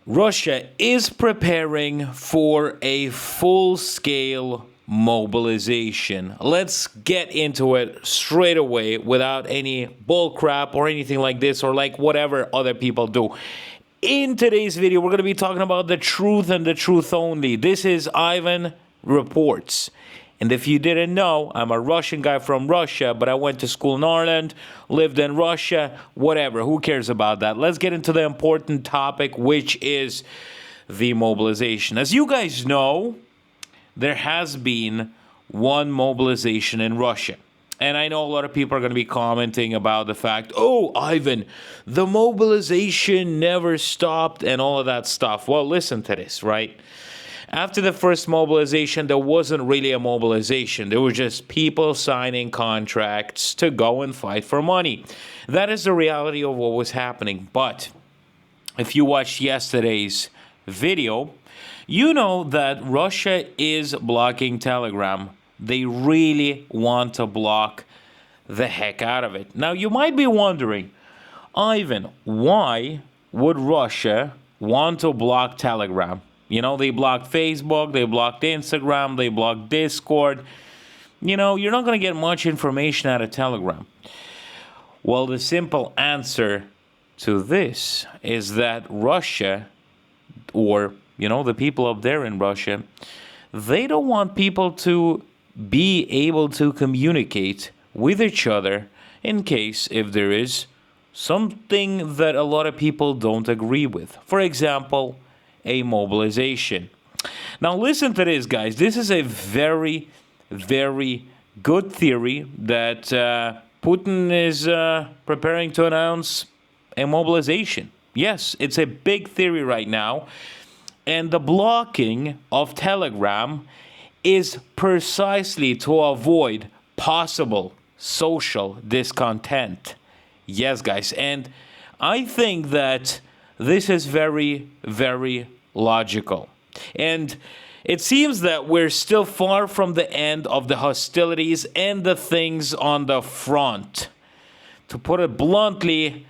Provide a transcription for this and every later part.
Russia is preparing for a full-scale mobilization. Let's get into it straight away without any bull crap or anything like this or like whatever other people do. In today's video, we're going to be talking about the truth and the truth only. This is Ivan Reports. And if you didn't know, I'm a Russian guy from Russia, but I went to school in Ireland, lived in Russia, whatever. Who cares about that? Let's get into the important topic, which is the mobilization. As you guys know, there has been one mobilization in Russia. And I know a lot of people are going to be commenting about the fact, oh, Ivan, the mobilization never stopped and all of that stuff. Well, listen to this, right? After the first mobilization, there wasn't really a mobilization. There were just people signing contracts to go and fight for money. That is the reality of what was happening. But if you watched yesterday's video, you know that Russia is blocking Telegram. They really want to block the heck out of it. Now, you might be wondering, Ivan, why would Russia want to block Telegram? You know, they blocked Facebook, they blocked Instagram, they blocked Discord. You know, you're not going to get much information out of Telegram. Well, the simple answer to this is that Russia, or, you know, the people up there in Russia, they don't want people to be able to communicate with each other in case if there is something that a lot of people don't agree with. For example, a mobilization. Now listen to this, guys. This is a very, very good theory that Putin is preparing to announce a mobilization. Yes, it's a big theory right now. And the blocking of Telegram is precisely to avoid possible social discontent. Yes, guys. And I think that this is very, very logical. And it seems that we're still far from the end of the hostilities and the things on the front. To put it bluntly,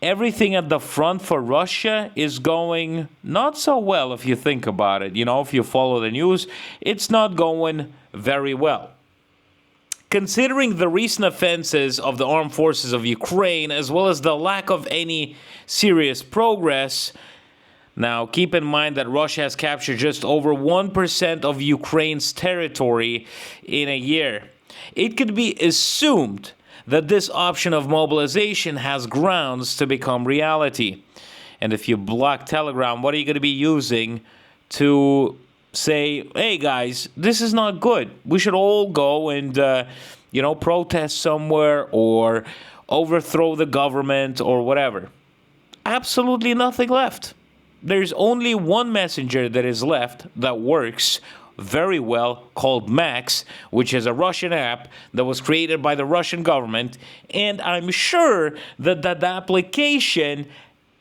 everything at the front for Russia is going not so well if you think about it. You know, if you follow the news, it's not going very well. Considering the recent offenses of the armed forces of Ukraine, as well as the lack of any serious progress, now keep in mind that Russia has captured just over 1% of Ukraine's territory in a year. It could be assumed that this option of mobilization has grounds to become reality. And if you block Telegram, what are you going to be using to say, hey guys, this is not good. We should all go and, protest somewhere or overthrow the government or whatever. Absolutely nothing left. There's only one messenger that is left that works very well called Max, which is a Russian app that was created by the Russian government. And I'm sure that that application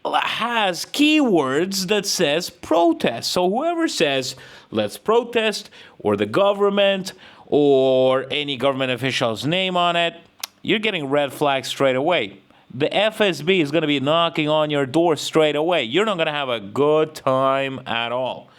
has keywords that says protest. So whoever says, let's protest, or the government, or any government official's name on it, you're getting red flags straight away. The FSB is going to be knocking on your door straight away. You're not going to have a good time at all.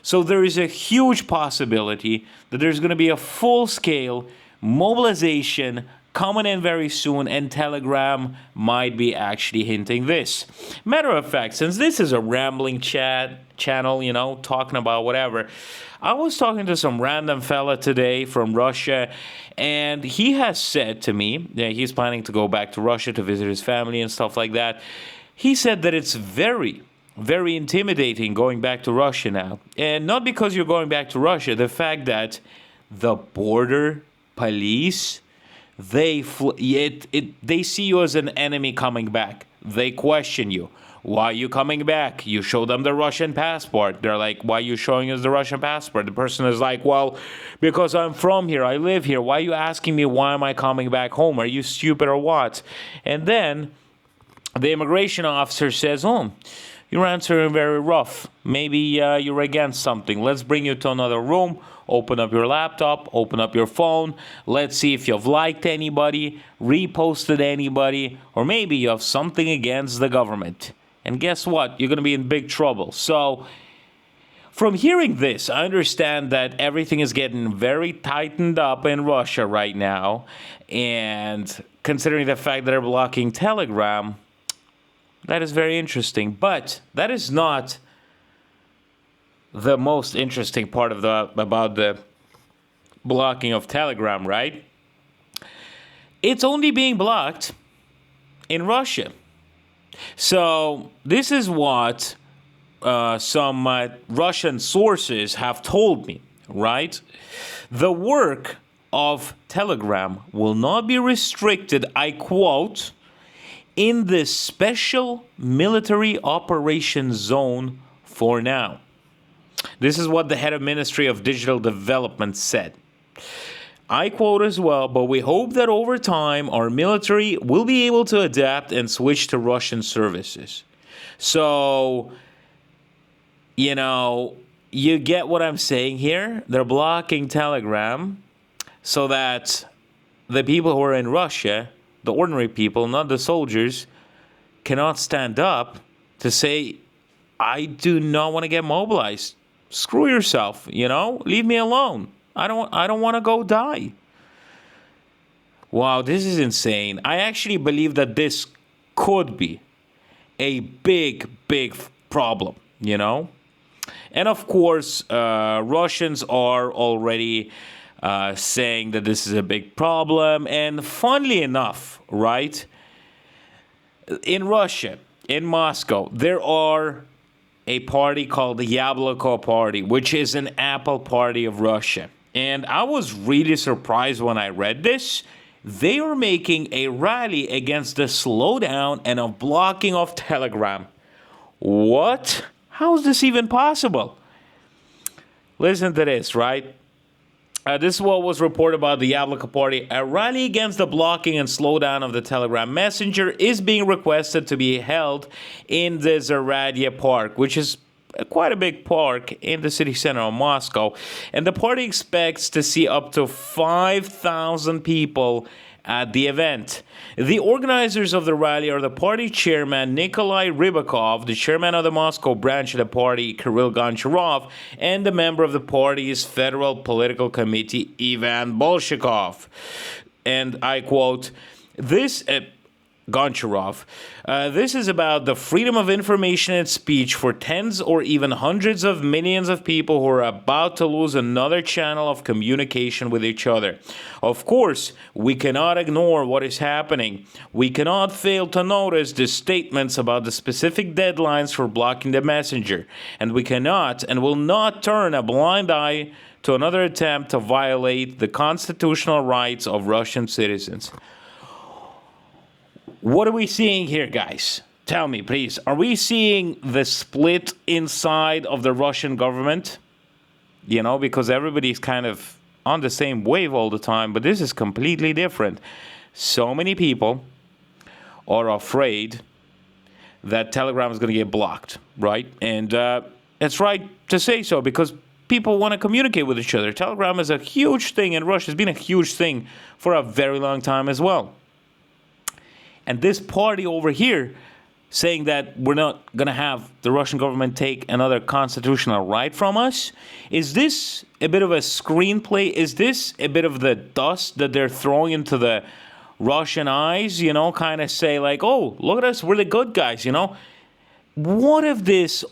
So there is a huge possibility that there's going to be a full-scale mobilization coming in very soon, and Telegram might be actually hinting this. Matter of fact, since this is a rambling channel, talking about whatever, I was talking to some random fella today from Russia, and he has said to me that he's planning to go back to Russia to visit his family and stuff like that. He said that it's very, very intimidating going back to Russia now. And not because you're going back to Russia, the fact that the border police, they see you as an enemy coming back. They question you. Why are you coming back? You show them the Russian passport. They're like, why are you showing us the Russian passport? The person is like, well, because I'm from here. I live here. Why are you asking me why am I coming back home? Are you stupid or what? And then the immigration officer says, oh, you're answering very rough. Maybe you're against something. Let's bring you to another room. Open up your laptop, open up your phone. Let's see if you've liked anybody, reposted anybody, or maybe you have something against the government. And guess what? You're going to be in big trouble. So, from hearing this, I understand that everything is getting very tightened up in Russia right now. And considering the fact that they're blocking Telegram, that is very interesting. But that is not the most interesting part of about the blocking of Telegram, right? It's only being blocked in Russia. So this is what some Russian sources have told me, right? The work of Telegram will not be restricted, I quote, in the special military operations zone for now. This is what the head of Ministry of Digital Development said. I quote as well, but we hope that over time our military will be able to adapt and switch to Russian services. So, you get what I'm saying here? They're blocking Telegram so that the people who are in Russia, the ordinary people, not the soldiers, cannot stand up to say, I do not want to get mobilized. Screw yourself, leave me alone. I don't want to go die. Wow, this is insane. I actually believe that this could be a big, big problem, And of course, Russians are already saying that this is a big problem. And funnily enough, right, in Russia, in Moscow, there are a party called the Yabloko Party, which is an apple party of Russia. And I was really surprised when I read this. They are making a rally against the slowdown and a blocking of Telegram. What? How is this even possible? Listen to this, right? This is what was reported about the Yabloko Party. A rally against the blocking and slowdown of the Telegram Messenger is being requested to be held in the Zaradia Park, which is quite a big park in the city center of Moscow. And the party expects to see up to 5,000 people at the event. The organizers of the rally are the party chairman Nikolai Rybakov, the chairman of the Moscow branch of the party Kirill Goncharov, and the member of the party's federal political committee Ivan Bolshakov. And I quote, Goncharov, this is about the freedom of information and speech for tens or even hundreds of millions of people who are about to lose another channel of communication with each other. Of course, we cannot ignore what is happening. We cannot fail to notice the statements about the specific deadlines for blocking the messenger. And we cannot and will not turn a blind eye to another attempt to violate the constitutional rights of Russian citizens. What are we seeing here, guys? Tell me, please. Are we seeing the split inside of the Russian government? Because everybody's kind of on the same wave all the time, but this is completely different. So many people are afraid that Telegram is going to get blocked, right? And it's right to say so because people want to communicate with each other. Telegram is a huge thing in Russia. It's been a huge thing for a very long time as well. And this party over here saying that we're not going to have the Russian government take another constitutional right from us, is this a bit of a screenplay? Is this a bit of the dust that they're throwing into the Russian eyes, kind of say like, oh, look at us, we're the good guys, What if this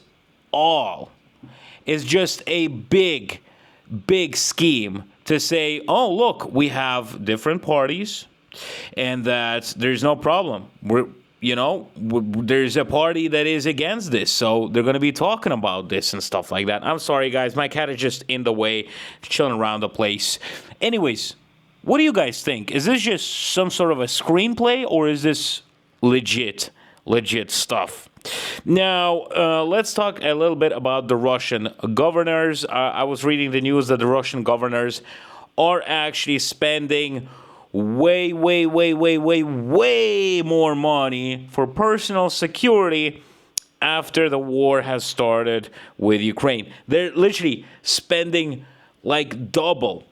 all is just a big, big scheme to say, oh, look, we have different parties, and that there's no problem. There's a party that is against this, so they're going to be talking about this and stuff like that. I'm sorry, guys. My cat is just in the way, chilling around the place. Anyways, what do you guys think? Is this just some sort of a screenplay, or is this legit stuff? Now, let's talk a little bit about the Russian governors. I was reading the news that the Russian governors are actually spending way more money for personal security after the war has started with Ukraine. They're literally spending like double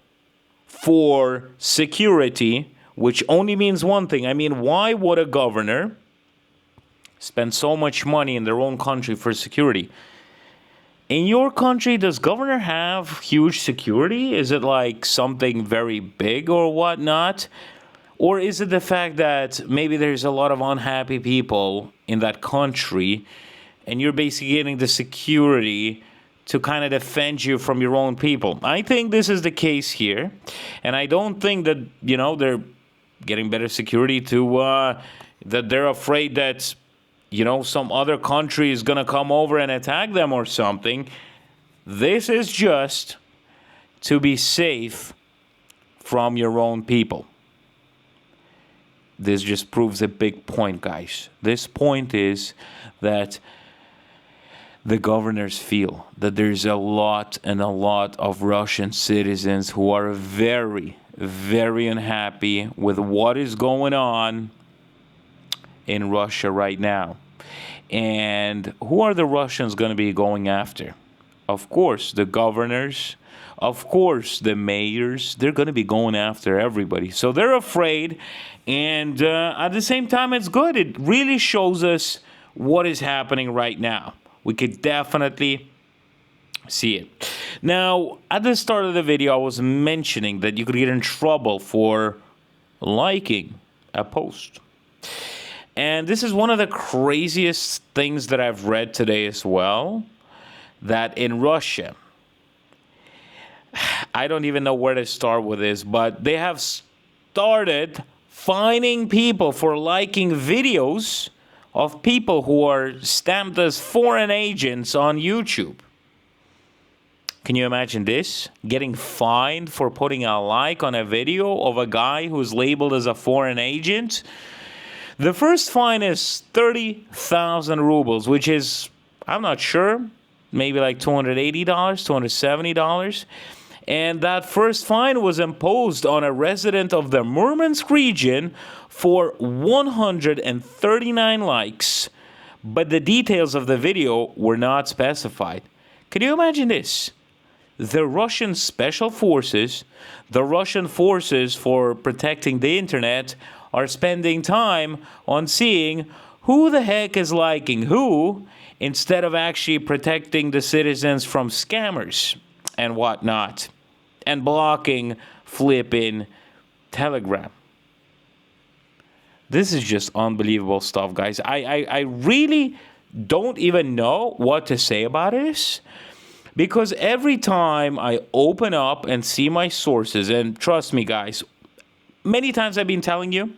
for security, which only means one thing. I mean, why would a governor spend so much money in their own country for security. In your country, does governor have huge security? Is it like something very big or whatnot? Or is it the fact that maybe there's a lot of unhappy people in that country and you're basically getting the security to kind of defend you from your own people? I think this is the case here. And I don't think that, they're getting better security that they're afraid that some other country is going to come over and attack them or something. This is just to be safe from your own people. This just proves a big point, guys. This point is that the governors feel that there's a lot of Russian citizens who are very, very unhappy with what is going on in Russia right now. And who are the Russians going to be going after? Of course, the governors. Of course, the mayors. They're going to be going after everybody. So they're afraid. And at the same time, it's good. It really shows us what is happening right now. We could definitely see it. Now, at the start of the video, I was mentioning that you could get in trouble for liking a post. And this is one of the craziest things that I've read today as well, that in Russia, I don't even know where to start with this, but they have started fining people for liking videos of people who are stamped as foreign agents on YouTube. Can you imagine this? Getting fined for putting a like on a video of a guy who's labeled as a foreign agent? The first fine is 30,000 rubles, which is, I'm not sure, maybe like $280, $270. And that first fine was imposed on a resident of the Murmansk region for 139 likes, but the details of the video were not specified. Can you imagine this? The Russian special forces, the Russian forces for protecting the internet, are spending time on seeing who the heck is liking who, instead of actually protecting the citizens from scammers and whatnot, and blocking flipping Telegram. This is just unbelievable stuff, guys. I really don't even know what to say about this, because every time I open up and see my sources, and trust me, guys, many times I've been telling you,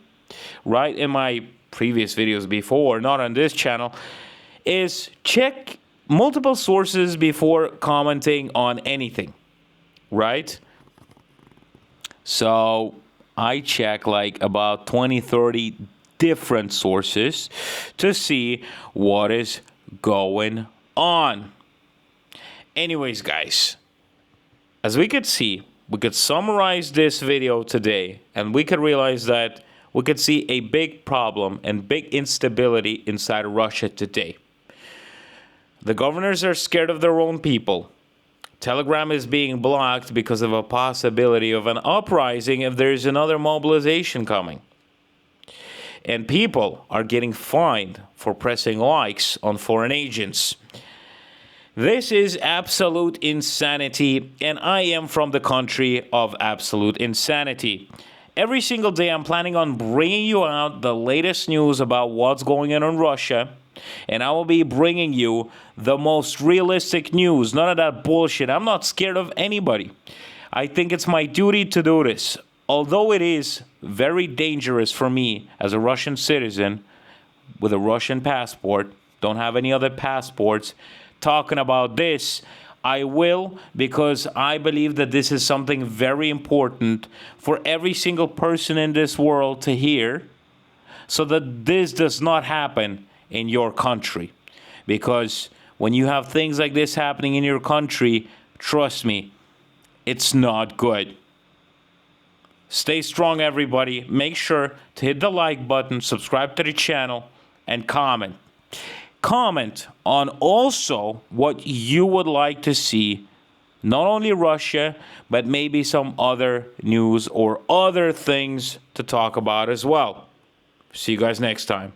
right, in my previous videos before, not on this channel, is check multiple sources before commenting on anything, right? So I check like about 20, 30 different sources to see what is going on. Anyways, guys, as we could see, we could summarize this video today, and we could realize that we could see a big problem and big instability inside Russia today. The governors are scared of their own people. Telegram is being blocked because of a possibility of an uprising if there is another mobilization coming. And people are getting fined for pressing likes on foreign agents. This is absolute insanity, and I am from the country of absolute insanity. Every single day I'm planning on bringing you out the latest news about what's going on in Russia, and I will be bringing you the most realistic news, none of that bullshit. I'm not scared of anybody. I think it's my duty to do this. Although it is very dangerous for me as a Russian citizen with a Russian passport, don't have any other passports, talking about this, I will, because I believe that this is something very important for every single person in this world to hear, so that this does not happen in your country. Because when you have things like this happening in your country, trust me, it's not good. Stay strong, everybody. Make sure to hit the like button, subscribe to the channel, and comment. Comment on also what you would like to see, not only Russia, but maybe some other news or other things to talk about as well. See you guys next time.